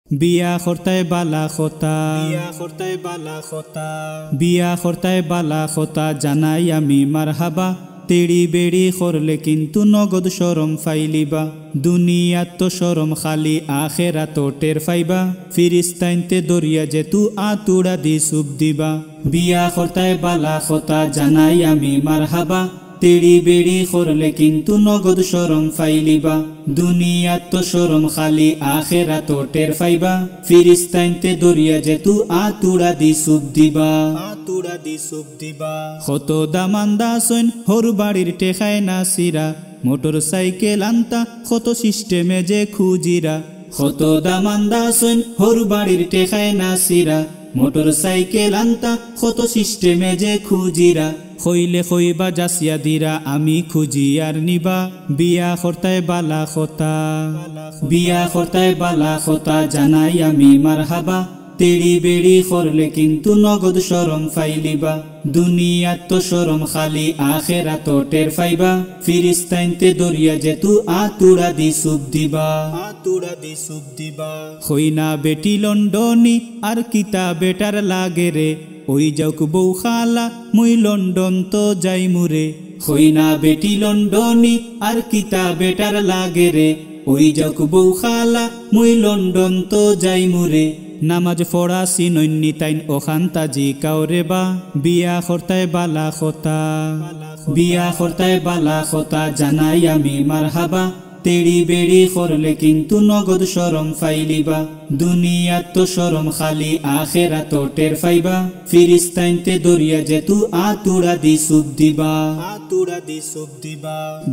বিয়া খরতায় বালা খতা বিয়া খরতায় বালা খতা জানাই আমি মারহাবা তেড়ি বেড়ি করলে কিন্তু নগদ শরম ফাইলিবা দুনিয়াত তো শরম খালি আখেরাত টের ফাইবা ফিরিস্তাইনতে দরিয়া যেতু আতুড়া দি সুব দিবা বিয়া খরতায় বালা খতা জানাই আমি মারহাবা তেড়ি বেড়ি করলে কিন্তু নগদ শরম ফাইলিবা দুনিয়াত তো শরম খালি আখেরাত টের ফাইবা ফিরিস্তাইনতে দরিয়া যেতু আতুড়া দি সুব দিবা কত দামান্দা সইন হর বাড়ির টেকায় না সিরা মোটর সাইকেল আনতা কত সিস্টেমে যে খুজিরা কত দামান্দা সইন হর বাড়ির টেকায় না সিরা মোটর সাইকেল আনতা কত সিস্টেমে যে খুজিরা হইলে হইবা জাসিয়া দিরা আমি খুঁজি আর নিবা বিয়া খরতায় বালা খতা বিয়া খরতায় বালা খতা জানাই আমি মারহাবা তেড়ি বেড়ি করলে কিন্তু নগদ শরম ফাইলিবা দুনিয়াত তো শরম খালি আখেরাত টের ফাইবা ফিরিস্তাইনতে দরিয়া যেতু আতুড়া দি সুব দিবা হইনা বেটি লন্ডনি আর কিতা বেটার লাগে রে ওই যাওক বউ খালা মুই লন্ডন তো যাই মুরে হইনা বেটি লন্ডনি আর কিতা বেটার লাগে রে ওই যাওক বউ খালা মুই লন্ডন তো যাই মুরে নামাজ পড়া সিনন্নি তাইন ওখান তাজি কাউরে বা বিয়া খরতায় বালা খতা বিয়া খরতায় বালা খতা জানাই আমি মারহাবা তেড়ি বেড়ি করলে কিন্তু নগদ শরম ফাইলিবা দুনিয়াত তো শরম খালি আখেরাত টের ফাইবা ফিরিস্তাইনতে দরিয়া যেতু আতুড়া দি সুব দিবা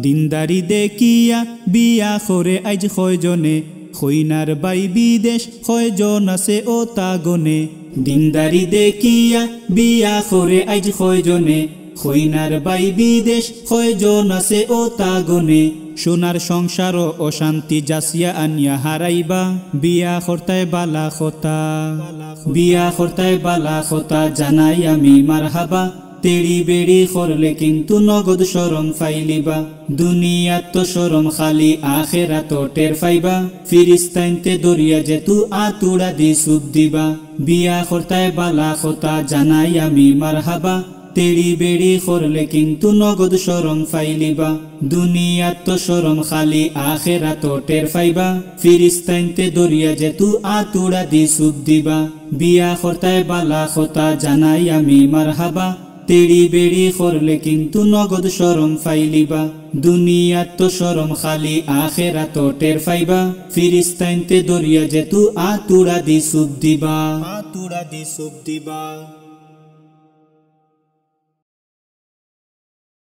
দিনদারি দেখিয়া বিয়া করে আইজ কয়জনে হইনার বাই বিদেশ কয়জন আছে ও তাগনে দিনদারি দেখিয়া বিয়া করে আইজ কয়জনে হইনার বাই বিদেশ কয়জন আছে ও তাগনে সোনার সংসার ও অশান্তি জাসিয়া আনিয়া হারাইবা বিয়া খরতায় বালা খতা বিয়া খরতায় বালা খতা জানাই আমি মারহাবা তেড়ি বেড়ি করলে কিন্তু নগদ শরম ফাইলিবা দুনিয়াত তো শরম খালি আখেরাত টের ফাইবা ফিরিস্তাইনতে দরিয়া যেতু আতুড়া দি সুব দিবা বিয়া খরতায় বালা খতা জানাই আমি মারহাবা তেড়ি বেড়ি করলে কিন্তু নগদ শরম ফাইলিবা দুনিয়াত তো শরম খালি আখেরাত টের ফাইবা ফিরিস্তাইনতে দরিয়া যেতু আতুড়া দি সুব দিবা বিয়া খরতায় বালা খতা জানাই আমি মারহাবা তেড়ি বেড়ি করলে কিন্তু নগদ শরম ফাইলিবা দুনিয়াত তো শরম খালি আখেরাত টের ফাইবা ফিরিস্তাইনতে দরিয়া যেতু আতুড়া দি সুব দিবা